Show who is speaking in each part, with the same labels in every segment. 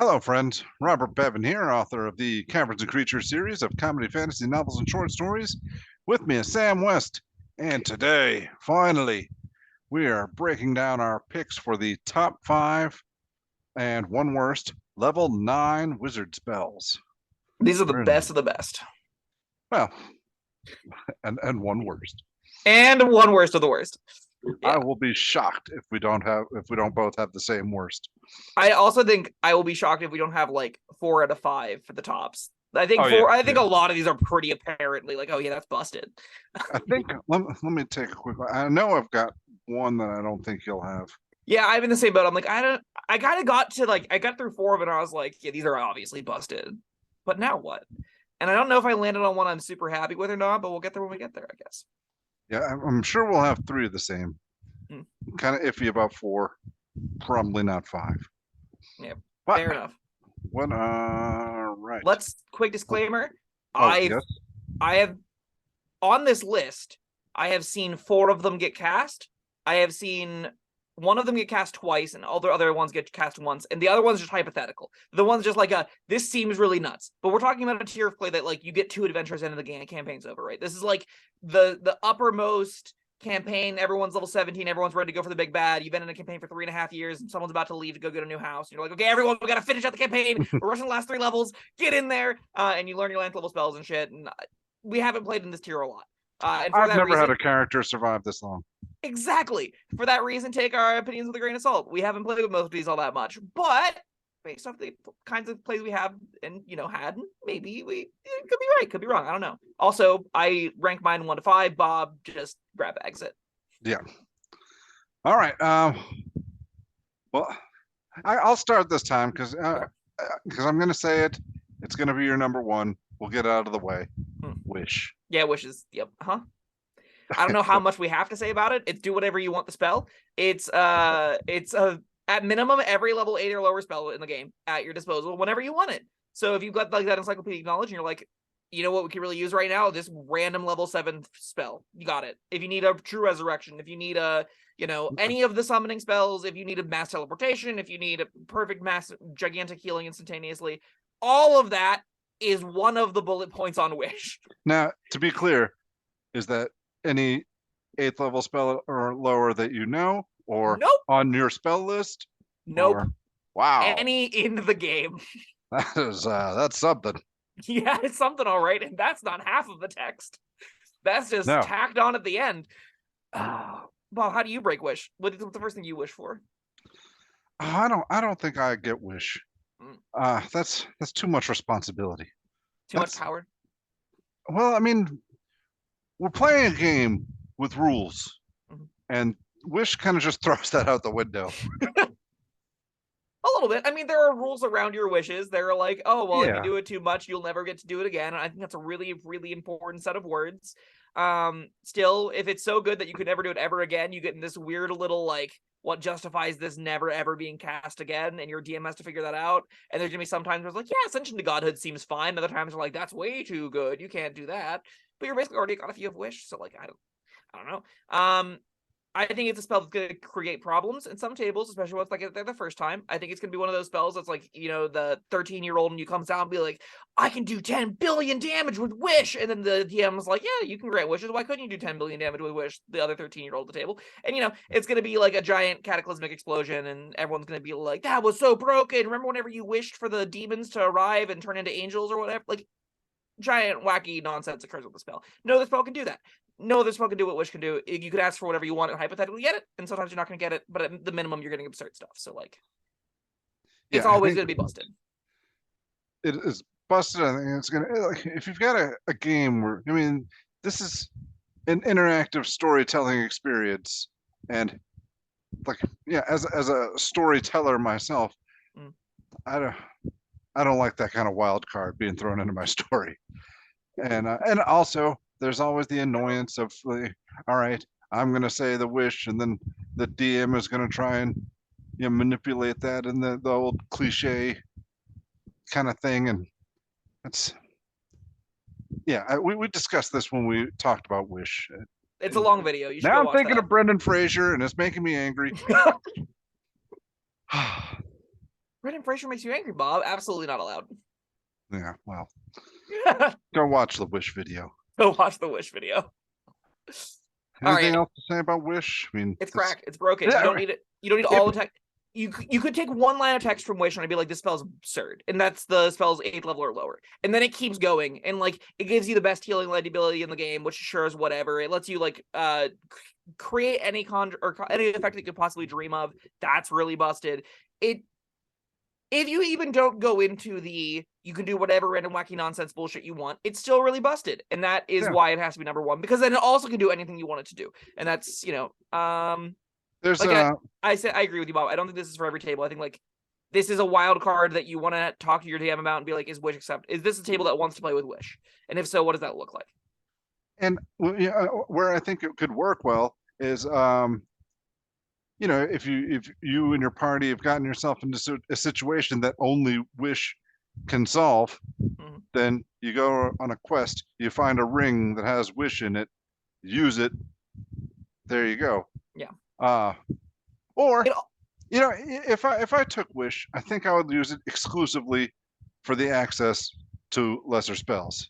Speaker 1: Hello, friends. Robert Bevan here, author of the Caverns Creatures series of comedy, fantasy novels, and short stories. With me is Sam West. And today, finally, we are breaking down our picks for the top 5 and one worst level 9 wizard spells.
Speaker 2: These are the
Speaker 1: We're in,
Speaker 2: best of the best.
Speaker 1: well, and one worst.
Speaker 2: And one worst of the worst.
Speaker 1: I
Speaker 2: Yeah.
Speaker 1: will be shocked if we don't both have the same worst.
Speaker 2: I also think I will be shocked if we don't have like 4 out of 5 for the tops. I think
Speaker 1: Oh,
Speaker 2: I think a lot of these are pretty apparently like, oh yeah, that's busted.
Speaker 1: I think let me take a quick look. I know I've got one that I don't think you'll have.
Speaker 2: Yeah, I'm in the same boat. I'm like, I kind of got to like I got through 4 of it and I was like, yeah, these are obviously busted. But now what? And I don't know if I landed on one I'm super happy with or not, but we'll get there when we get there, I guess.
Speaker 1: Yeah, I'm sure we'll have 3 of the same.
Speaker 2: Mm.
Speaker 1: Kind of iffy about 4, probably not 5.
Speaker 2: Yeah,
Speaker 1: But
Speaker 2: fair enough.
Speaker 1: what? Right.
Speaker 2: Let's quick disclaimer.
Speaker 1: Oh
Speaker 2: I
Speaker 1: yes.
Speaker 2: I have on this list, I have seen 4 of them get cast. I have seen one of them get cast twice, and all the other ones get cast once, and the other one's just hypothetical. The one's just like this seems really nuts. But we're talking about a tier of play that like you get 2 adventures into the game, campaign's over, right? This is like the uppermost campaign. Everyone's level 17, everyone's ready to go for the big bad. You've been in a campaign for 3.5 years, and someone's about to leave to go get a new house. And you're like, okay, everyone, we gotta finish out the campaign. We're rushing the last 3 levels. Get in there, and you learn your length level spells and shit. And we haven't played in this tier a lot. And for
Speaker 1: I've
Speaker 2: that
Speaker 1: never
Speaker 2: reason,
Speaker 1: had a character survive this long.
Speaker 2: exactly. For that reason, take our opinions with a grain of salt. We haven't played with most of these all that much, but based off the kinds of plays we have and had, maybe we could be right, could be wrong. I don't know. Also, I rank mine 1 to 5. Bob just grab exit.
Speaker 1: Yeah. All right. Well, I'll start this time because I'm going to say it. It's going to be your number 1. We'll get it out of the way. Wish.
Speaker 2: Yeah, wishes. Yep. Huh. I don't know how much we have to say about it. It's do whatever you want the spell. It's at minimum every level 8 or lower spell in the game at your disposal whenever you want it. So if you've got like that encyclopedic knowledge and you're like, you know what we can really use right now? This random level 7 spell. You got it. If you need a true resurrection, if you need a, any of the summoning spells, if you need a mass teleportation, if you need a perfect mass gigantic healing instantaneously, all of that is one of the bullet points on Wish.
Speaker 1: Now, to be clear, is that any 8th level spell or lower that you know, or
Speaker 2: Nope.
Speaker 1: on your spell list?
Speaker 2: Nope.
Speaker 1: Or, wow.
Speaker 2: Any in the game.
Speaker 1: That's something.
Speaker 2: Yeah, it's something, all right, and that's not half of the text. That's just tacked on at the end. Well, how do you break wish? What's the first thing you wish for?
Speaker 1: I don't think I get wish. That's too much responsibility.
Speaker 2: Too much power.
Speaker 1: Well, I mean, we're playing a game with rules, and wish kind of just throws that out the window.
Speaker 2: A little bit. I mean, there are rules around your wishes. They're like, oh, well, if you do it too much, you'll never get to do it again. And I think that's a really, really important set of words. Still, if it's so good that you could never do it ever again, you get in this weird little, like, what justifies this never, ever being cast again? And your DM has to figure that out. And there's going to be sometimes where it's like, yeah, Ascension to Godhood seems fine. Other times are like, that's way too good. You can't do that. But you're basically already got a few of wish. So, like, I don't know. I think it's a spell that's going to create problems in some tables, especially once like they're the first time. I think it's going to be one of those spells that's like, the 13-year-old and you comes out and be like, I can do 10 billion damage with Wish. And then the DM's like, yeah, you can grant wishes. Why couldn't you do 10 billion damage with Wish? The other 13-year-old at the table. And, it's going to be like a giant cataclysmic explosion. And everyone's going to be like, that was so broken. Remember whenever you wished for the demons to arrive and turn into angels or whatever? Like, giant wacky nonsense occurs with the spell. No, the spell can do that. No, this spell can do what Wish can do. You could ask for whatever you want and hypothetically get it, and sometimes you're not going to get it, but at the minimum, you're getting absurd stuff. So, like, it's always going to be busted.
Speaker 1: It is busted. I think it's going to, like, if you've got a game where, I mean, this is an interactive storytelling experience, and, like, yeah, as a storyteller myself, I don't like that kind of wild card being thrown into my story. And also, there's always the annoyance of, all right, I'm going to say the wish, and then the DM is going to try and manipulate that in the old cliche kind of thing. And that's, yeah, we discussed this when we talked about wish.
Speaker 2: It's a long video. You should
Speaker 1: now
Speaker 2: go
Speaker 1: I'm thinking
Speaker 2: that.
Speaker 1: of Brendan Fraser, and it's making me angry.
Speaker 2: Brendan Fraser makes you angry, Bob. Absolutely not allowed.
Speaker 1: Yeah, well, go watch the Wish video.
Speaker 2: Go watch the Wish video.
Speaker 1: Anything else to say about Wish? I mean,
Speaker 2: it's cracked. It's broken. You don't need it. You don't need all the text. You could take one line of text from Wish and I'd be like, this spell's absurd. And that's the spell's 8th level or lower. And then it keeps going. And like it gives you the best healing light ability in the game, which assures whatever. It lets you like create any or any effect that you could possibly dream of. That's really busted. If you even don't go into the you can do whatever random wacky nonsense bullshit you want, it's still really busted. And that is why it has to be number 1, because then it also can do anything you want it to do. And that's,
Speaker 1: there's
Speaker 2: like I said, I agree with you, Bob. I don't think this is for every table. I think like this is a wild card that you want to talk to your DM about and be like, is Wish is this a table that wants to play with Wish? And if so, what does that look like?
Speaker 1: And where I think it could work well is if you and your party have gotten yourself into a situation that only Wish can solve, then you go on a quest, you find a ring that has Wish in it, use it, there you go.
Speaker 2: Yeah.
Speaker 1: Or if I took Wish, I think I would use it exclusively for the access to lesser spells,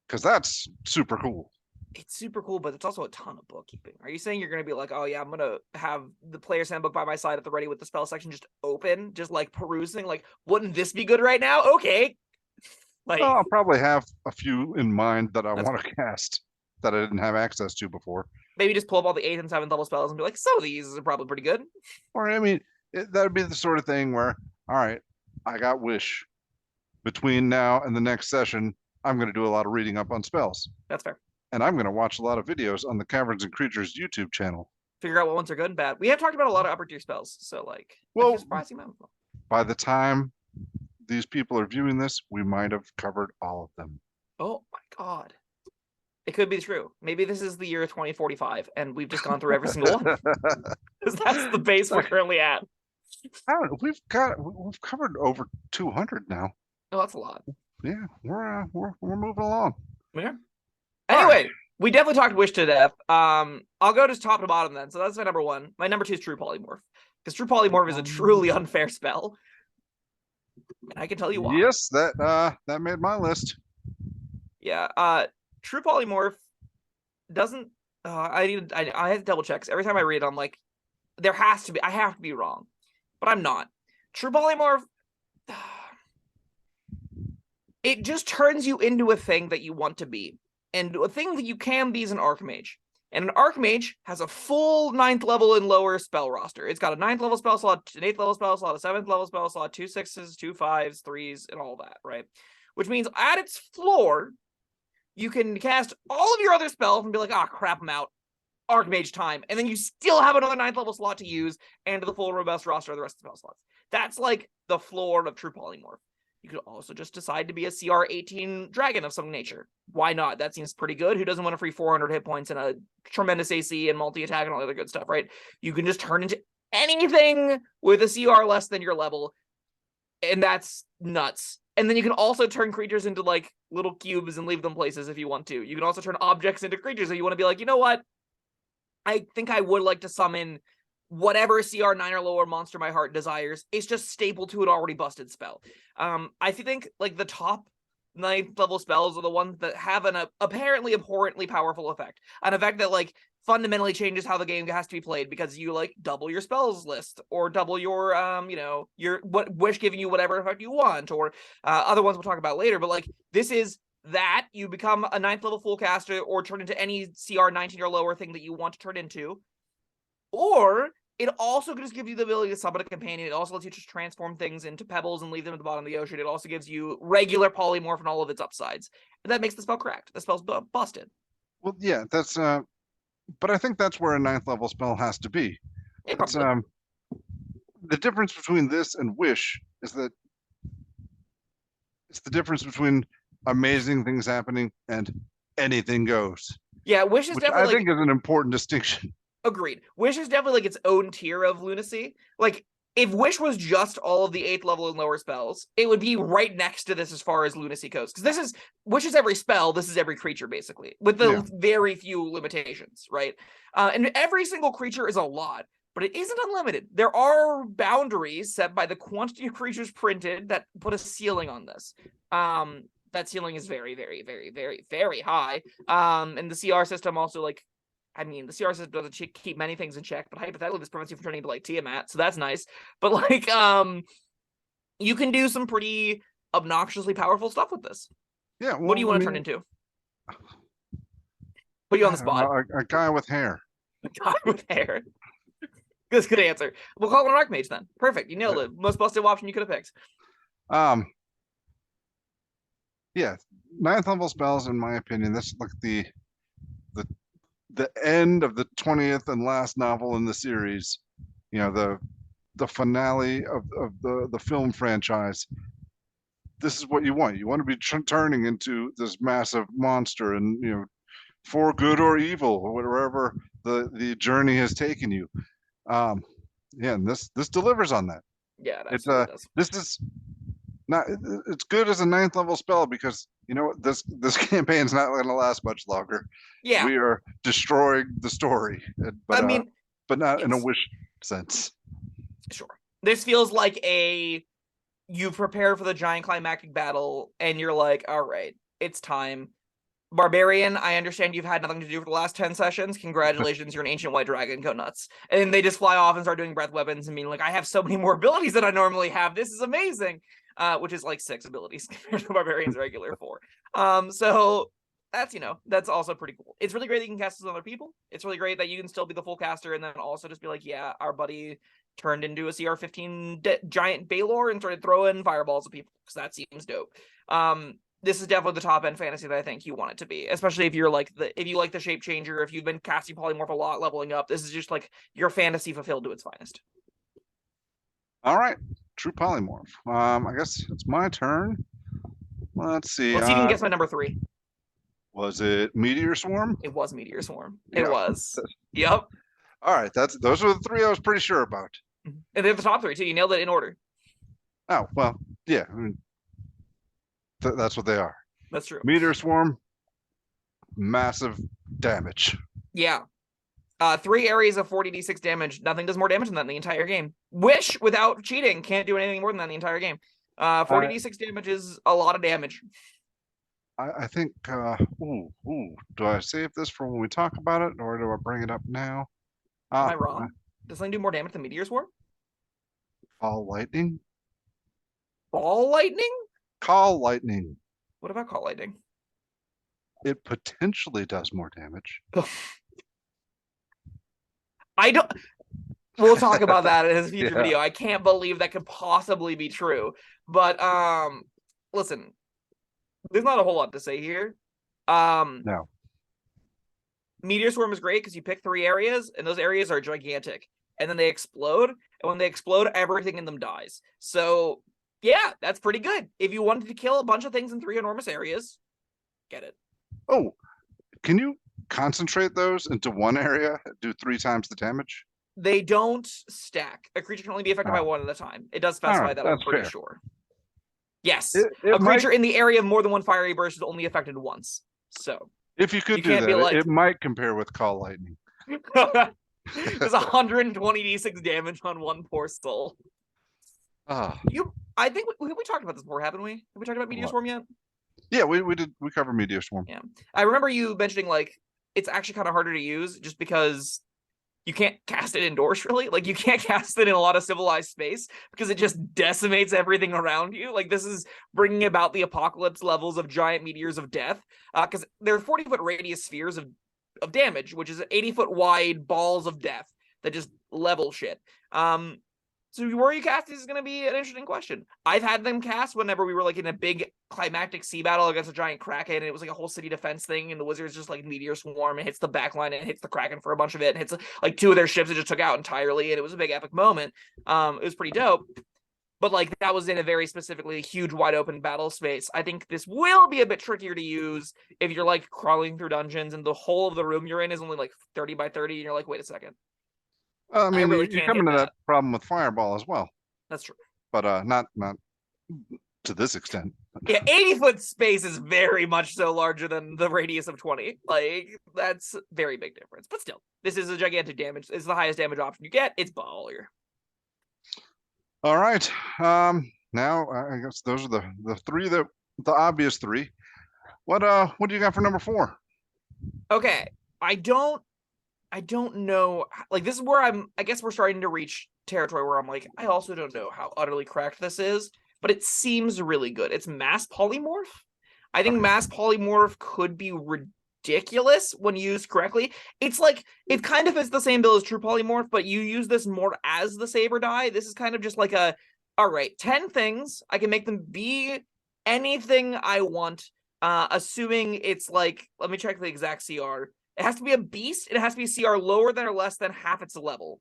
Speaker 1: because that's super cool.
Speaker 2: It's super cool, but it's also a ton of bookkeeping. Are you saying you're going to be like, oh yeah, I'm going to have the player's handbook by my side at the ready with the spell section just open, just like perusing, like, wouldn't this be good right now? Okay.
Speaker 1: Like, well, I'll probably have a few in mind that I want to cast that I didn't have access to before.
Speaker 2: Maybe just pull up all the 8th and 7th level spells and be like, some of these are probably pretty good.
Speaker 1: Or, I mean, that would be the sort of thing where, all right, I got Wish. Between now and the next session, I'm going to do a lot of reading up on spells.
Speaker 2: That's fair.
Speaker 1: And I'm going to watch a lot of videos on the Caverns and Creatures YouTube channel.
Speaker 2: Figure out what ones are good and bad. We have talked about a lot of upper tier spells, so like,
Speaker 1: well, by the time these people are viewing this, we might have covered all of them.
Speaker 2: Oh my god. It could be true. Maybe this is the year 2045 and we've just gone through every single one. Because that's the base we're currently at.
Speaker 1: I don't know. We've covered over 200 now.
Speaker 2: Oh, that's a lot.
Speaker 1: Yeah, we're moving along.
Speaker 2: Yeah. Anyway, we definitely talked Wish to death. I'll go just top to bottom then. So that's my number 1. My number 2 is True Polymorph. Because True Polymorph is a truly unfair spell. And I can tell you why.
Speaker 1: Yes, that made my list.
Speaker 2: Yeah. True Polymorph doesn't I have to double check. Every time I read it, I'm like, I have to be wrong. But I'm not. True Polymorph, it just turns you into a thing that you want to be. And a thing that you can be is an Archmage. And an Archmage has a full 9th level and lower spell roster. It's got a 9th level spell slot, an 8th level spell slot, a 7th level spell slot, 2 6s, 2 5s, 3s, and all that, right? Which means at its floor, you can cast all of your other spells and be like, crap, I'm out. Archmage time. And then you still have another 9th level slot to use and the full robust roster of the rest of the spell slots. That's like the floor of True Polymorph. You could also just decide to be a CR 18 dragon of some nature. Why not? That seems pretty good. Who doesn't want a free 400 hit points and a tremendous AC and multi-attack and all the other good stuff, right? You can just turn into anything with a CR less than your level. And that's nuts. And then you can also turn creatures into like little cubes and leave them places if you want to. You can also turn objects into creatures if you want to be like, you know what? I think I would like to summon whatever CR 9 or lower monster my heart desires. It's just stapled to an already busted spell. I think like the top 9th level spells are the ones that have an apparently abhorrently powerful effect. An effect that like fundamentally changes how the game has to be played because you like double your spells list or double your your Wish giving you whatever effect you want, or other ones we'll talk about later. But like this is that you become a 9th level full caster or turn into any CR 19 or lower thing that you want to turn into. Or it also just gives you the ability to summon a companion. It also lets you just transform things into pebbles and leave them at the bottom of the ocean. It also gives you regular polymorph and all of its upsides. And that makes the spell cracked. The spell's busted.
Speaker 1: Well, yeah, that's but I think that's where a 9th level spell has to be. It's, the difference between this and Wish is that it's the difference between amazing things happening and anything goes.
Speaker 2: Yeah, Wish is definitely
Speaker 1: I think is an important distinction.
Speaker 2: Agreed. Wish is definitely like its own tier of lunacy. Like, if Wish was just all of the 8th level and lower spells, it would be right next to this as far as lunacy goes. Because Wish is every spell, this is every creature, basically, with the very few limitations, right? And every single creature is a lot. but it isn't unlimited. There are boundaries set by the quantity of creatures printed that put a ceiling on this. That ceiling is very, very, very, very, very high. And the CR system also, like, I mean, the CR system doesn't keep many things in check, but hypothetically, this prevents you from turning into like Tiamat, so that's nice. But like, you can do some pretty obnoxiously powerful stuff with this.
Speaker 1: Yeah. Well,
Speaker 2: what do you want to turn into? Put you on the spot.
Speaker 1: A guy with hair.
Speaker 2: A guy with hair. That's a good answer. We'll call it an Archmage then. Perfect. You nailed it. Most busted option you could have picked.
Speaker 1: Yeah, 9th level spells, in my opinion, this is like the end of the 20th and last novel in the series. You know, the finale of the film franchise. This is what you want. You want to be turning into this massive monster, and you know, for good or evil, or wherever the journey has taken you. Yeah, and this delivers on that.
Speaker 2: Yeah,
Speaker 1: it's this is not, it's good as a 9th level spell because you know this campaign's not going to last much longer.
Speaker 2: Yeah,
Speaker 1: we are destroying the story, but I mean, but not in a wish sense.
Speaker 2: Sure, this feels like you prepare for the giant climactic battle, and you're like, all right, it's time. Barbarian, I understand you've had nothing to do for the last 10 sessions. Congratulations, you're an ancient white dragon. Go nuts. And they just fly off and start doing breath weapons and being like, I have so many more abilities than I normally have. This is amazing. Which is like 6 abilities compared to Barbarian's regular 4. So that's, you know, that's also pretty cool. It's really great that you can cast this on other people. It's really great that you can still be the full caster and then also just be like, yeah, our buddy turned into a CR15 giant Baylor and started throwing fireballs at people because that seems dope. This is definitely the top end fantasy that I think you want it to be, especially if you're like if you like the shape changer, if you've been casting polymorph a lot, leveling up. This is just like your fantasy fulfilled to its finest.
Speaker 1: All right, true polymorph. I guess it's my turn. Let's see.
Speaker 2: Let's see if you can guess my number 3.
Speaker 1: Was it Meteor Swarm?
Speaker 2: It was Meteor Swarm.
Speaker 1: Yeah.
Speaker 2: It was. Yep.
Speaker 1: All right, those were the 3 I was pretty sure about.
Speaker 2: And they're the top 3 too. You nailed it in order.
Speaker 1: Oh well, yeah. I mean, that's what they are.
Speaker 2: That's true.
Speaker 1: Meteor Swarm, massive damage.
Speaker 2: Yeah. 3 areas of 40d6 damage. Nothing does more damage than that in the entire game. Wish, without cheating, can't do anything more than that in the entire game. 40d6 damage is a lot of damage.
Speaker 1: I think, do I save this for when we talk about it, or do I bring it up now?
Speaker 2: Am I wrong? Does something do more damage than Meteor Swarm?
Speaker 1: Call Lightning?
Speaker 2: Ball Lightning?
Speaker 1: Call Lightning.
Speaker 2: What about Call Lightning?
Speaker 1: It potentially does more damage.
Speaker 2: I don't... We'll talk about that in his future video. I can't believe that could possibly be true. But, listen, there's not a whole lot to say here.
Speaker 1: No.
Speaker 2: Meteor Swarm is great because you pick 3 areas, and those areas are gigantic. And then they explode, and when they explode, everything in them dies. So, yeah, that's pretty good. If you wanted to kill a bunch of things in 3 enormous areas, get it.
Speaker 1: Oh, can you concentrate those into one area, do 3 times the damage?
Speaker 2: They don't stack. A creature can only be affected by 1 at a time. It does specify that, I'm pretty sure. Yes. A creature in the area of more than 1 fiery burst is only affected once. So
Speaker 1: if you could do that, it might compare with Call Lightning.
Speaker 2: There's 120d6 damage on 1 poor soul. I think we talked about this before, haven't we? Have we talked about Meteor Swarm yet?
Speaker 1: Yeah, we did. We covered Meteor Swarm.
Speaker 2: Yeah. I remember you mentioning like it's actually kind of harder to use just because you can't cast it indoors, really. Like, you can't cast it in a lot of civilized space because it just decimates everything around you. Like, this is bringing about the apocalypse levels of giant meteors of death. Because they're 40-foot radius spheres of damage, which is 80-foot wide balls of death that just level shit. So where you cast is going to be an interesting question. I've had them cast whenever we were like in a big climactic sea battle against a giant kraken, and it was like a whole city defense thing, and the wizards just like Meteor Swarm and hits the backline and hits the kraken for a bunch of it, and hits like 2 of their ships it just took out entirely, and it was a big epic moment. It was pretty dope. But like that was in a very specifically huge wide open battle space. I think this will be a bit trickier to use if you're like crawling through dungeons and the whole of the room you're in is only like 30 by 30, and you're like, wait a second.
Speaker 1: I mean, you come into that problem with Fireball as well.
Speaker 2: That's true.
Speaker 1: But not to this extent.
Speaker 2: Yeah, 80-foot space is very much so larger than the radius of 20. Like, that's very big difference. But still, this is a gigantic damage. It's the highest damage option you get. It's baller.
Speaker 1: All right. Now I guess those are the three the obvious three. What do you got for number 4?
Speaker 2: Okay. I don't know. Like, this is where I guess we're starting to reach territory where I'm like, I also don't know how utterly cracked this is, but it seems really good. It's mass polymorph. I think mass polymorph could be ridiculous when used correctly. It's like, it kind of is the same bill as true polymorph, but you use this more as the saber die. This is kind of just like all right, 10 things. I can make them be anything I want, assuming it's like, let me check the exact CR. It has to be a beast. It has to be CR lower than or less than half its level.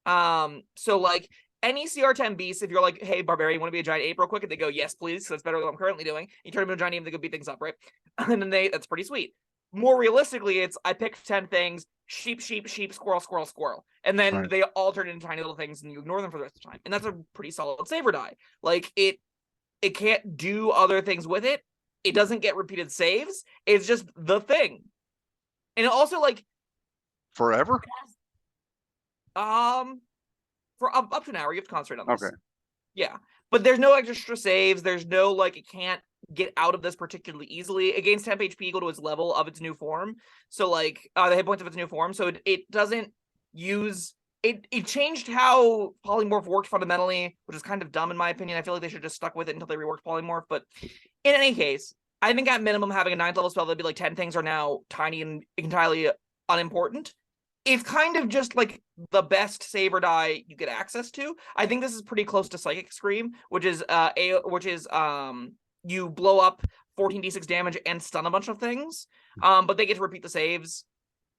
Speaker 2: So like any CR10 beast, if you're like, hey, barbarian, you want to be a giant ape real quick? And they go, yes, please. So that's better than what I'm currently doing. You turn them into a giant ape, and they go beat things up, right? And then that's pretty sweet. More realistically, it's I pick 10 things, sheep, sheep, sheep, squirrel, squirrel, squirrel. And then they all turn into tiny little things and you ignore them for the rest of the time. And that's a pretty solid saber die. Like it can't do other things with it. It doesn't get repeated saves. It's just the thing. And it also like
Speaker 1: forever.
Speaker 2: For up to an hour, you have to concentrate on this.
Speaker 1: Okay.
Speaker 2: Yeah, but there's no extra saves. There's no like it can't get out of this particularly easily. It gains temp HP equal to its level of its new form. So like the hit points of its new form. So it doesn't use it. It changed how polymorph worked fundamentally, which is kind of dumb in my opinion. I feel like they should just stuck with it until they reworked polymorph. But in any case, I think at minimum having a 9th level spell that'd be like 10 things are now tiny and entirely unimportant. It's kind of just like the best saber die you get access to. I think this is pretty close to Psychic Scream, which is you blow up 14d6 damage and stun a bunch of things. But they get to repeat the saves.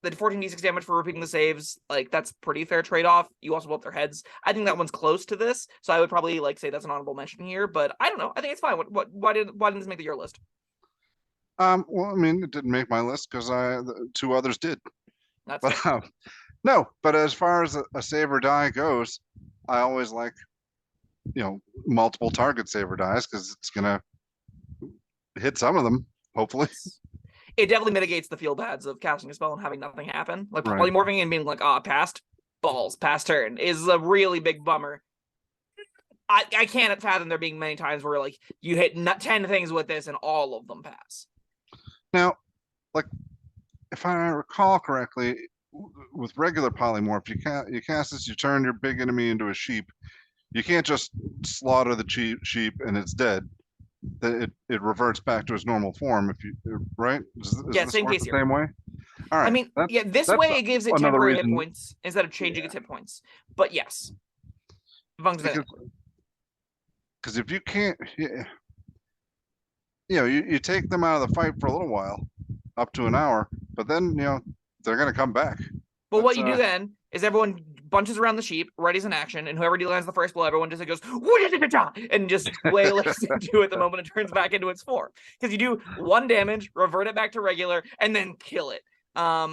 Speaker 2: The 14d6 damage for repeating the saves, like that's pretty fair trade-off. You also blow up their heads. I think that one's close to this, so I would probably like say that's an honorable mention here. But I don't know. I think it's fine. Why didn't this make your list?
Speaker 1: Well, I mean, it didn't make my list because the 2 others did.
Speaker 2: That's
Speaker 1: but no. But as far as a saber die goes, I always like multiple target saber dies because it's gonna hit some of them. Hopefully,
Speaker 2: it definitely mitigates the feel bads of casting a spell and having nothing happen. Like
Speaker 1: right.
Speaker 2: Polymorphing and being like, passed balls, past turn is a really big bummer. I can't fathom there being many times where like you hit 10 things with this and all of them pass.
Speaker 1: Now, like if I recall correctly, with regular polymorph, you cast this, you turn your big enemy into a sheep. You can't just slaughter the sheep and it's dead. It reverts back to its normal form. If you right,
Speaker 2: yeah, same case here.
Speaker 1: Same way. All right.
Speaker 2: I mean, yeah, this way it gives it temporary hit points instead of changing its hit points. But yes,
Speaker 1: because if you can't, you take them out of the fight for a little while, up to an hour, but then they're gonna come back.
Speaker 2: Well, what you do then is everyone bunches around the sheep, readies an action, and whoever lands the first blow, everyone just goes and just waylays into it the moment it turns back into its form. Because you do 1 damage, revert it back to regular, and then kill it.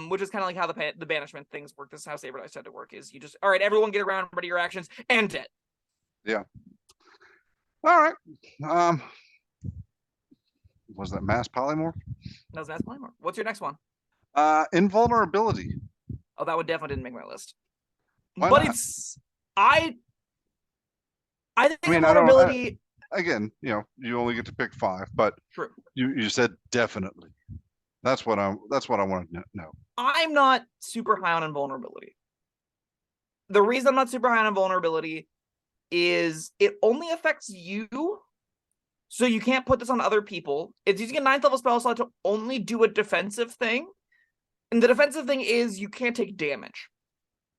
Speaker 2: Which is kind of like how the banishment things work. This is how Saber Dice tend to work. Is you just all right, everyone get around, ready your actions, and dead.
Speaker 1: Yeah. All right. Was that mass polymorph?
Speaker 2: That was mass polymorph. What's your next one?
Speaker 1: Invulnerability.
Speaker 2: Oh, that one definitely didn't make my list.
Speaker 1: Why
Speaker 2: but
Speaker 1: not?
Speaker 2: It's I think invulnerability.
Speaker 1: Again, you only get to pick 5, but
Speaker 2: true.
Speaker 1: You said definitely. That's what I want to know.
Speaker 2: I'm not super high on invulnerability. The reason I'm not super high on invulnerability is it only affects you. So you can't put this on other people. It's using a 9th level spell slot to only do a defensive thing. And the defensive thing is you can't take damage.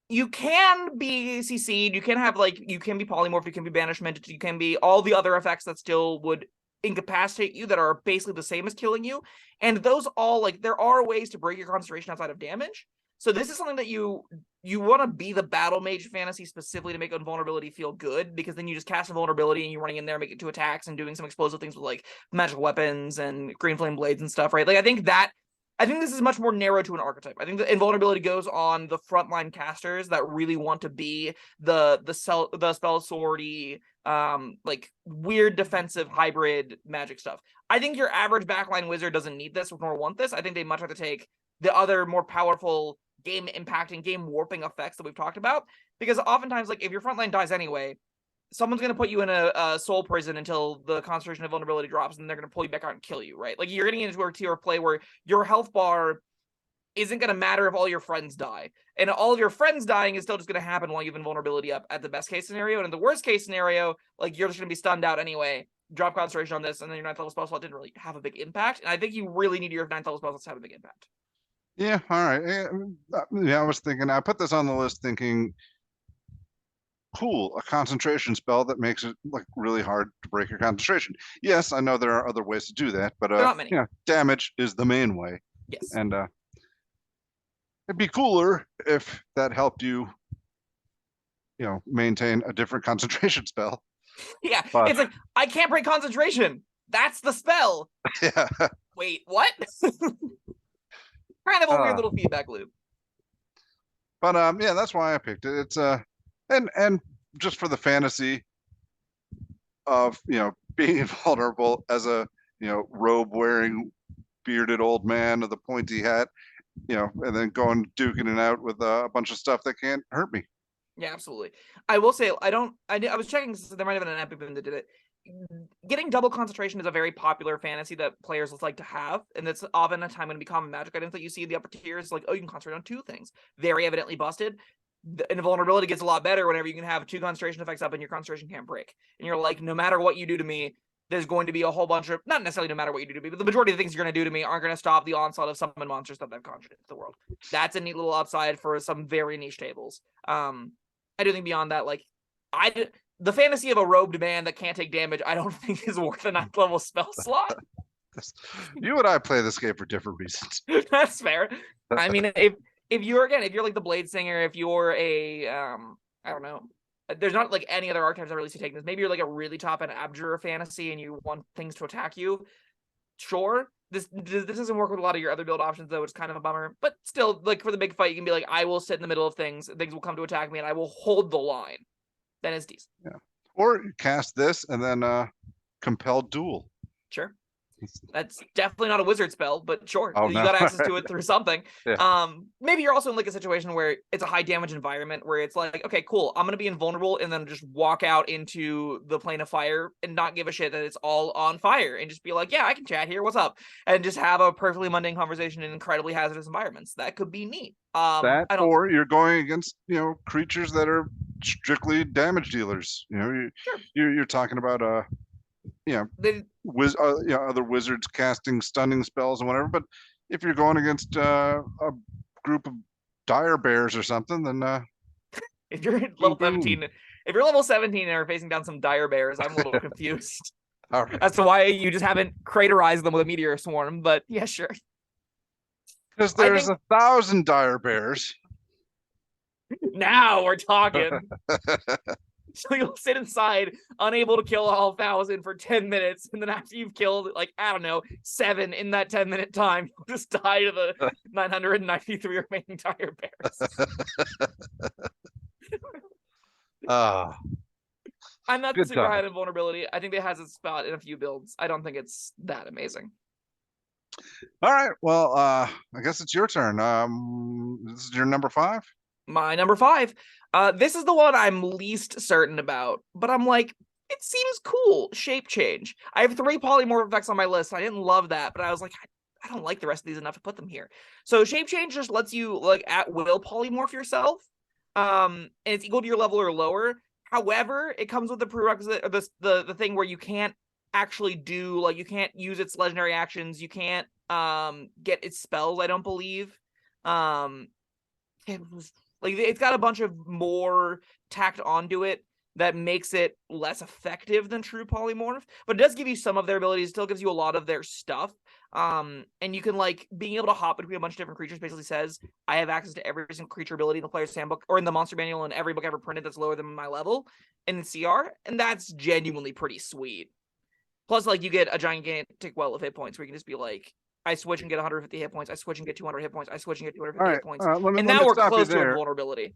Speaker 2: You can be CC'd, you can have you can be polymorphed, you can be banishment, you can be all the other effects that still would incapacitate you that are basically the same as killing you. And those all there are ways to break your concentration outside of damage. So this is something that you want to be the battle mage fantasy specifically to make invulnerability feel good, because then you just cast invulnerability and you're running in there, making 2 attacks and doing some explosive things with magical weapons and green flame blades and stuff, right? I think that I think this is much more narrow to an archetype. I think the invulnerability goes on the frontline casters that really want to be the spell swordy, like weird defensive hybrid magic stuff. I think your average backline wizard doesn't need this nor want this. I think they much have to take the other more powerful game impacting, game warping effects that we've talked about. Because oftentimes, like if your frontline dies anyway, someone's going to put you in a soul prison until the concentration of vulnerability drops, and they're going to pull you back out and kill you, right? Like you're getting into a tier of play where your health bar isn't going to matter if all your friends die. And all of your friends dying is still just going to happen while you have invulnerability up at the best case scenario. And in the worst case scenario, like you're just going to be stunned out anyway, drop concentration on this, and then your 9th level spell slot didn't really have a big impact. And I think you really need your 9th level spell slots to have a big impact.
Speaker 1: Yeah, all right. Yeah, I was thinking, I put this on the list thinking, cool, a concentration spell that makes it like really hard to break your concentration. Yes, I know there are other ways to do that, but
Speaker 2: not many.
Speaker 1: yeah, damage is the main way.
Speaker 2: Yes.
Speaker 1: And it'd be cooler if that helped you, maintain a different concentration spell.
Speaker 2: Yeah, it's like, I can't break concentration. That's the spell.
Speaker 1: Yeah.
Speaker 2: Wait, what? Kind of a weird little feedback loop.
Speaker 1: But yeah, that's why I picked it. It's and just for the fantasy of being invulnerable as a robe wearing bearded old man with a pointy hat, and then going duking it out with a bunch of stuff that can't hurt me.
Speaker 2: Yeah, absolutely. I will say I was checking, there might have been an epic that did it. Getting double concentration is a very popular fantasy that players like to have, and it's often a time when it becomes magic items that you see in the upper tiers, like, oh, you can concentrate on 2 things. Very evidently busted. The invulnerability gets a lot better whenever you can have 2 concentration effects up and your concentration can't break. And you're like, no matter what you do to me, there's going to be a whole bunch of, not necessarily no matter what you do to me, but the majority of the things you're going to do to me aren't going to stop the onslaught of summon monsters that I've conjured into the world. That's a neat little upside for some very niche tables. I do think beyond that, like, the fantasy of a robed man that can't take damage, I don't think is worth a 9th level spell slot.
Speaker 1: You and I play this game for different reasons.
Speaker 2: That's fair. I mean, if you're like the Blade Singer, if you're a I don't know, there's not like any other archetypes that really see taking this. Maybe you're like a really top end Abjurer fantasy and you want things to attack you. Sure. This doesn't work with a lot of your other build options, though. It's kind of a bummer. But still, like for the big fight, you can be like, I will sit in the middle of things. Things will come to attack me, and I will hold the line. Then it's decent.
Speaker 1: Yeah. Or cast this and then compel duel.
Speaker 2: Sure. That's definitely not a wizard spell, but sure,
Speaker 1: you
Speaker 2: got access to it through something.
Speaker 1: Yeah.
Speaker 2: Maybe you're also in like a situation where it's a high damage environment where it's like, okay, cool, I'm gonna be invulnerable and then just walk out into the plane of fire and not give a shit that it's all on fire and just be like, yeah, I can chat here, what's up? And just have a perfectly mundane conversation in incredibly hazardous environments. That could be neat.
Speaker 1: Or you're going against creatures that are strictly damage dealers. You're talking about other wizards casting stunning spells and whatever. But if you're going against a group of dire bears or something, then
Speaker 2: if you're level 17, if you're level 17 and are facing down some dire bears, I'm a little confused as to why you just haven't craterized them with a meteor swarm. But yeah, sure.
Speaker 1: Because there's 1,000 dire bears.
Speaker 2: Now we're talking. So you'll sit inside, unable to kill all 1,000 for 10 minutes, and then after you've killed, like, I don't know, 7 in that 10-minute time, you'll just die to the 993 remaining dire bears. I'm not super high on vulnerability. I think it has its spot in a few builds. I don't think it's that amazing.
Speaker 1: All right. Well, I guess it's your turn. This is your number 5?
Speaker 2: My number 5. This is the one I'm least certain about, but I'm like, it seems cool. Shape change. I have 3 polymorph effects on my list. I didn't love that, but I was like, I don't like the rest of these enough to put them here. So shape change just lets you like at will polymorph yourself. And it's equal to your level or lower. However, it comes with the prerequisite, or the thing where you can't actually do, like, you can't use its legendary actions. You can't get its spells, I don't believe. It's got a bunch of more tacked onto it that makes it less effective than true polymorph, but it does give you some of their abilities. Still gives you a lot of their stuff. And you can, like, being able to hop between a bunch of different creatures basically says I have access to every single creature ability in the player's handbook or in the monster manual in every book ever printed that's lower than my level in the CR, and that's genuinely pretty sweet. Plus, like, you get a gigantic well of hit points where you can just be like, I switch and get 150 hit points. I switch and get 200 hit points. I switch and get 250
Speaker 1: All
Speaker 2: hit
Speaker 1: right,
Speaker 2: points.
Speaker 1: let
Speaker 2: And
Speaker 1: me
Speaker 2: now we're
Speaker 1: stop you
Speaker 2: close to
Speaker 1: there.
Speaker 2: invulnerability.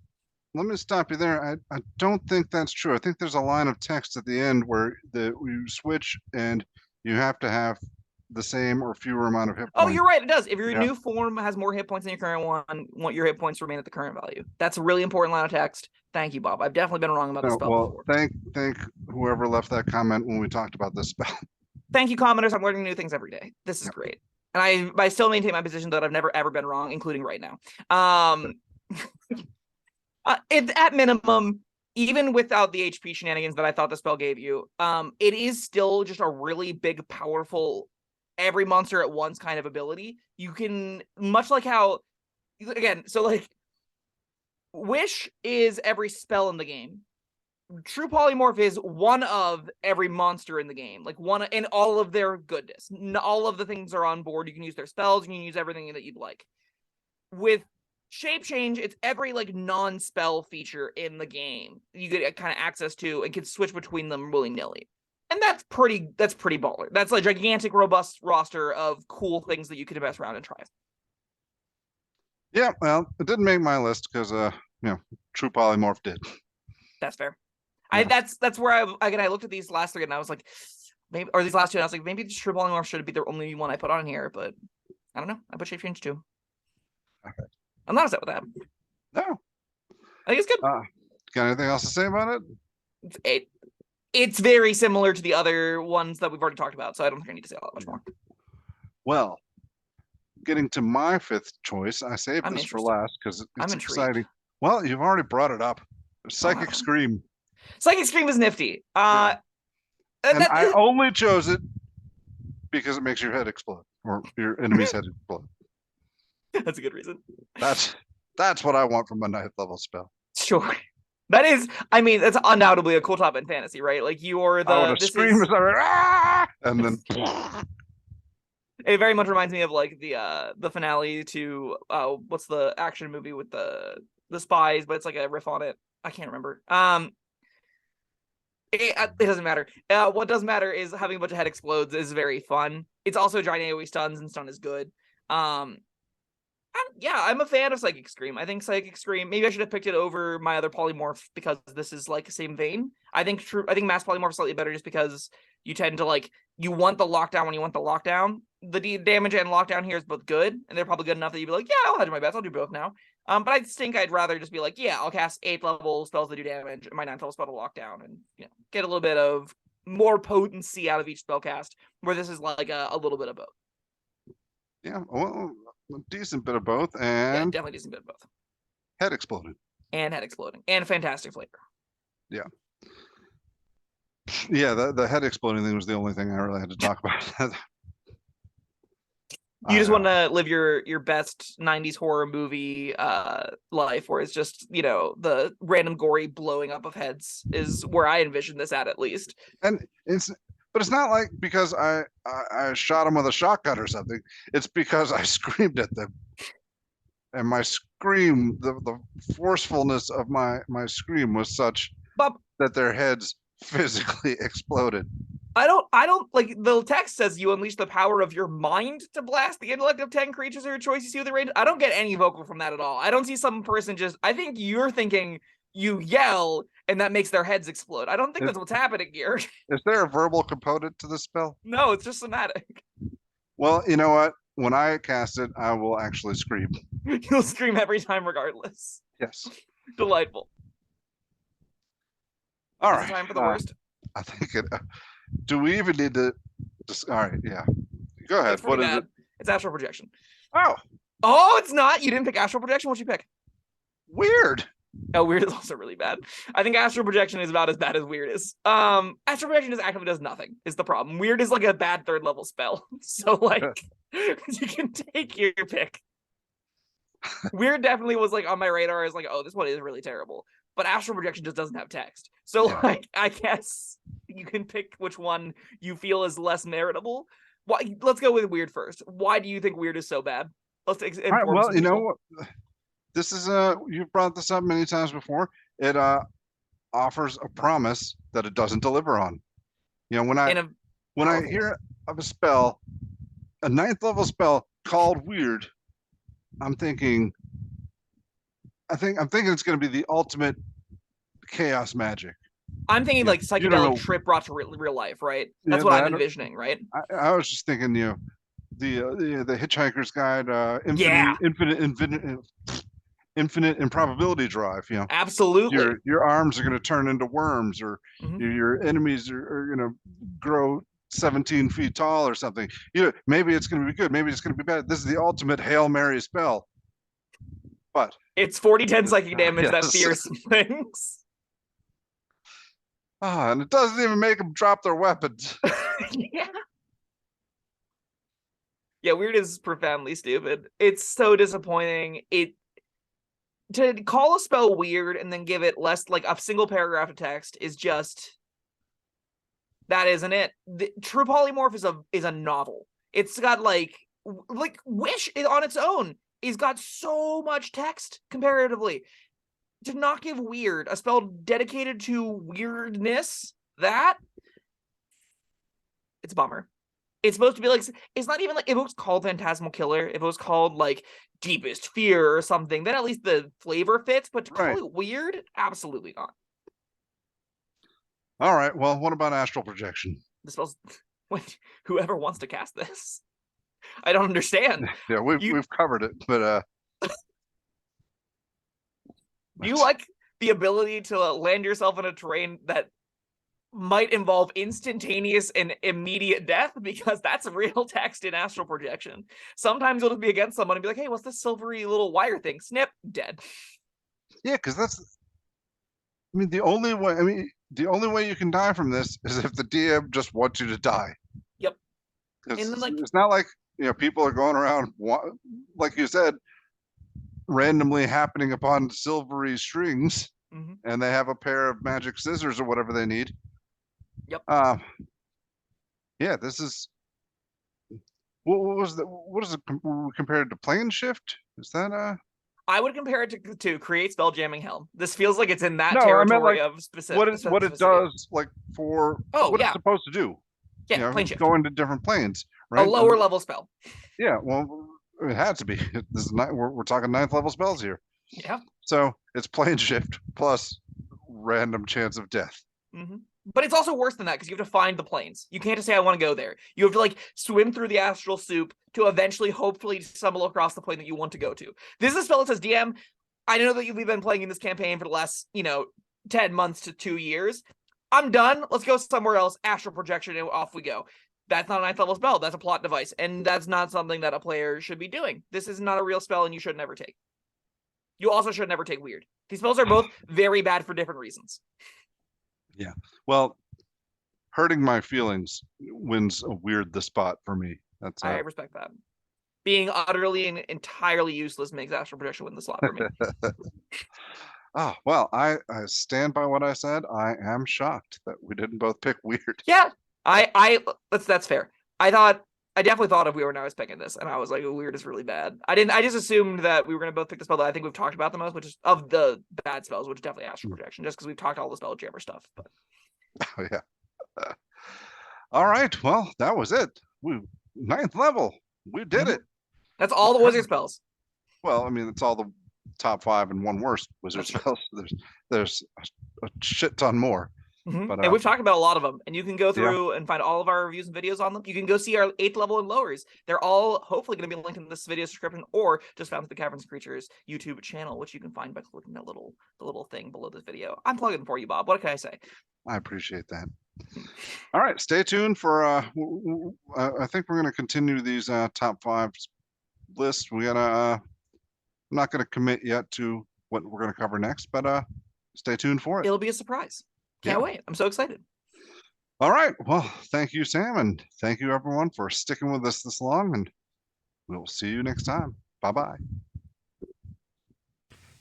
Speaker 1: Let me stop you there. I don't think that's true. I think there's a line of text at the end where you switch and you have to have the same or fewer amount of hit points.
Speaker 2: Oh, you're right. It does. If your new form has more hit points than your current one, want your hit points to remain at the current value. That's a really important line of text. Thank you, Bob. I've definitely been wrong about this spell before.
Speaker 1: Thank whoever left that comment when we talked about this spell.
Speaker 2: Thank you, commenters. I'm learning new things every day. This is great. And I still maintain my position that I've never ever been wrong, including right now. At minimum, even without the HP shenanigans that I thought the spell gave you, it is still just a really big, powerful, every monster at once kind of ability. You can, much like how, again, so like, Wish is every spell in the game. True Polymorph is one of every monster in the game, like one in all of their goodness. All of the things are on board. You can use their spells. You can use everything that you'd like. With Shape Change, it's every like non-spell feature in the game you get kind of access to and can switch between them willy-nilly. And that's pretty baller. That's a gigantic, robust roster of cool things that you could mess around and try.
Speaker 1: Yeah, well, it didn't make my list because True Polymorph did.
Speaker 2: That's fair. Yeah. That's where I looked at these last three and I was like, maybe, or these last two, and I was like, maybe True Polymorph should be the only one I put on here, but I don't know. I put Shape Change too.
Speaker 1: Okay.
Speaker 2: I'm not upset with that.
Speaker 1: No.
Speaker 2: I think it's good.
Speaker 1: Got anything else to say about
Speaker 2: it? It's very similar to the other ones that we've already talked about, so I don't think I need to say a lot much more.
Speaker 1: Well, getting to my fifth choice, I saved this for last because it's exciting. Well, you've already brought it up. Psychic Scream.
Speaker 2: Psychic Scream is nifty.
Speaker 1: And I only chose it because it makes your head explode, or your enemy's head explode.
Speaker 2: That's a good reason.
Speaker 1: That's what I want from a 9th level spell.
Speaker 2: Sure. That is, I mean, that's undoubtedly a cool top in fantasy, right? Like you are the
Speaker 1: scream and then
Speaker 2: it very much reminds me of like the finale to what's the action movie with the spies, but it's like a riff on it. I can't remember. It doesn't matter. What does matter is having a bunch of head explodes is very fun. It's also giant AoE stuns, and stun is good. I'm a fan of Psychic Scream. I think Psychic Scream, maybe I should have picked it over my other polymorph because this is like the same vein. I think Mass Polymorph is slightly better just because you tend to like, you want the lockdown when you want the lockdown. The damage and lockdown here is both good, and they're probably good enough that you'd be like, yeah, I'll hedge my bets, I'll do both now. But I think I'd rather just be like, yeah, I'll cast 8th level spells that do damage, and my 9th level spell to lockdown, and get a little bit of more potency out of each spell cast, where this is like a little bit of both.
Speaker 1: Yeah, well, a decent bit of both, and
Speaker 2: definitely a decent bit of both.
Speaker 1: Head exploding.
Speaker 2: And fantastic flavor.
Speaker 1: Yeah. Yeah, the head exploding thing was the only thing I really had to talk about.
Speaker 2: You just want to live your best 90s horror movie life, where it's just, the random gory blowing up of heads is where I envision this at least.
Speaker 1: And but it's not like because I shot them with a shotgun or something. It's because I screamed at them. And my scream, the forcefulness of my scream was such that their heads physically exploded.
Speaker 2: I don't like, the text says you unleash the power of your mind to blast the intellect of 10 creatures of your choice you see with the range. I don't get any vocal from that at all. I don't see some person I think you're thinking you yell and that makes their heads explode. I don't think that's what's happening here.
Speaker 1: Is there a verbal component to the spell?
Speaker 2: No, it's just somatic.
Speaker 1: Well, you know what? When I cast it, I will actually scream.
Speaker 2: You'll scream every time regardless.
Speaker 1: Yes.
Speaker 2: Delightful.
Speaker 1: All right.
Speaker 2: Time for the worst.
Speaker 1: I think it... do we even need to... all right, yeah. Go ahead. What is it?
Speaker 2: It's Astral Projection.
Speaker 1: Oh,
Speaker 2: it's not? You didn't pick Astral Projection? What'd you pick?
Speaker 1: Weird.
Speaker 2: Oh, Weird is also really bad. I think Astral Projection is about as bad as Weird is. Astral Projection just actively does nothing, is the problem. Weird is like a bad 3rd level spell. So, like, you can take your pick. Weird definitely was, like, on my radar. I was like, oh, this one is really terrible. But Astral Projection just doesn't have text. So, like, I guess you can pick which one you feel is less meritable. Let's go with Weird first. Why do you think Weird is so bad? Let's inform
Speaker 1: well, you know what? This is you've brought this up many times before. It offers a promise that it doesn't deliver on. When I hear of a spell a 9th level spell called weird. I'm thinking it's going to be the ultimate chaos magic.
Speaker 2: I'm thinking like
Speaker 1: You don't
Speaker 2: psychedelic
Speaker 1: know.
Speaker 2: trip brought to real life, right? That's
Speaker 1: Yeah,
Speaker 2: what I'm
Speaker 1: that.
Speaker 2: envisioning, right?
Speaker 1: I was just thinking, the Hitchhiker's Guide,
Speaker 2: Yeah,
Speaker 1: infinite improbability drive.
Speaker 2: absolutely.
Speaker 1: Your arms are going to turn into worms, or
Speaker 2: Mhm.
Speaker 1: your enemies are going to grow 17 feet tall or something. Maybe it's going to be good, maybe it's going to be bad. This is the ultimate Hail Mary spell. But
Speaker 2: It's 40-10 psychic damage that
Speaker 1: yes.
Speaker 2: fearsome things.
Speaker 1: And it doesn't even make them drop their weapons.
Speaker 2: Yeah. Yeah, weird is profoundly stupid. It's so disappointing. To call a spell weird and then give it less like a single paragraph of text is just that isn't it. The True Polymorph is a novel. It's got like Wish on its own. It's got so much text comparatively. To not give weird a spell dedicated to weirdness, it's a bummer. It's supposed to be like, it's not even like, if it was called Phantasmal Killer, if it was called like Deepest Fear or something, then at least the flavor fits, but to call it weird, absolutely not.
Speaker 1: All right, well, what about astral projection?
Speaker 2: The spell's, whoever wants to cast this, I don't understand.
Speaker 1: Yeah, we've covered it, but
Speaker 2: do you like the ability to land yourself in a terrain that might involve instantaneous and immediate death? Because that's real text in astral projection. Sometimes you'll be against someone and be like, hey, what's this silvery little wire thing? Snip, dead.
Speaker 1: Yeah, because the only way you can die from this is if the DM just wants you to die.
Speaker 2: Yep. And then,
Speaker 1: it's not like people are going around, like you said, randomly happening upon silvery strings, and they have a pair of magic scissors or whatever they need.
Speaker 2: Yep.
Speaker 1: Yeah, this is what is it compared to plane shift? Is that
Speaker 2: I would compare it to create spell jamming hell. This feels like it's in that
Speaker 1: No,
Speaker 2: territory
Speaker 1: like,
Speaker 2: of specific.
Speaker 1: what it does, like, for what it's supposed to do.
Speaker 2: Yeah, plane shift.
Speaker 1: Go into different planes, right?
Speaker 2: A lower level spell.
Speaker 1: Yeah, well, it had to be. This is not. We're talking 9th level spells here.
Speaker 2: Yeah.
Speaker 1: So it's plane shift plus random chance of death.
Speaker 2: But it's also worse than that because you have to find the planes. You can't just say, I want to go there. You have to like swim through the astral soup to eventually, hopefully, stumble across the plane that you want to go to. This is a spell that says, DM, I know that we've been playing in this campaign for the last, 10 months to 2 years. I'm done. Let's go somewhere else. Astral projection, and off we go. That's not a 9th level spell. That's a plot device. And that's not something that a player should be doing. This is not a real spell, and you should never take. You also should never take weird. These spells are both very bad for different reasons.
Speaker 1: Yeah. Well, hurting my feelings wins a weird the spot for me.
Speaker 2: I respect that. Being utterly and entirely useless makes astral projection win the slot for me.
Speaker 1: Well, I stand by what I said. I am shocked that we didn't both pick weird.
Speaker 2: Yeah, that's fair. I definitely thought if we were now picking this, and I was like, oh, weird is really bad. I just assumed that we were going to both pick the spell that I think we've talked about the most, which is of the bad spells, which is definitely astral projection, just because we've talked all the spell jammer stuff. But
Speaker 1: oh yeah. All right, well, that was it. 9th level. We did it.
Speaker 2: That's all the wizard spells.
Speaker 1: Well, I mean, it's all the top 5 and 1 worst wizard spells. There's a shit ton more. But,
Speaker 2: and we've talked about a lot of them, and you can go through and find all of our reviews and videos on them. You can go see our 8th level and lowers. They're all hopefully going to be linked in this video description, or just found to the Caverns Creatures YouTube channel, which you can find by clicking the little thing below this video. I'm plugging for you, Bob. What can I say? I
Speaker 1: appreciate that. All right, stay tuned for I think we're going to continue these top 5 lists. I'm not going to commit yet to what we're going to cover next, but stay tuned for it.
Speaker 2: It'll be a surprise. Can't wait. I'm so excited.
Speaker 1: All right. Well, thank you, Sam, and thank you, everyone, for sticking with us this long, and we'll see you next time. Bye-bye.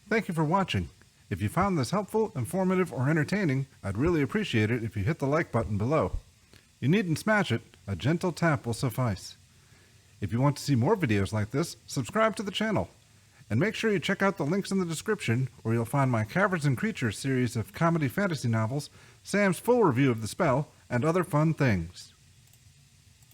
Speaker 1: Thank you for watching. If you found this helpful, informative, or entertaining, I'd really appreciate it if you hit the like button below. You needn't smash it. A gentle tap will suffice. If you want to see more videos like this, subscribe to the channel. And make sure you check out the links in the description, where you'll find my Caverns and Creatures series of comedy fantasy novels, Sam's full review of the spell, and other fun things.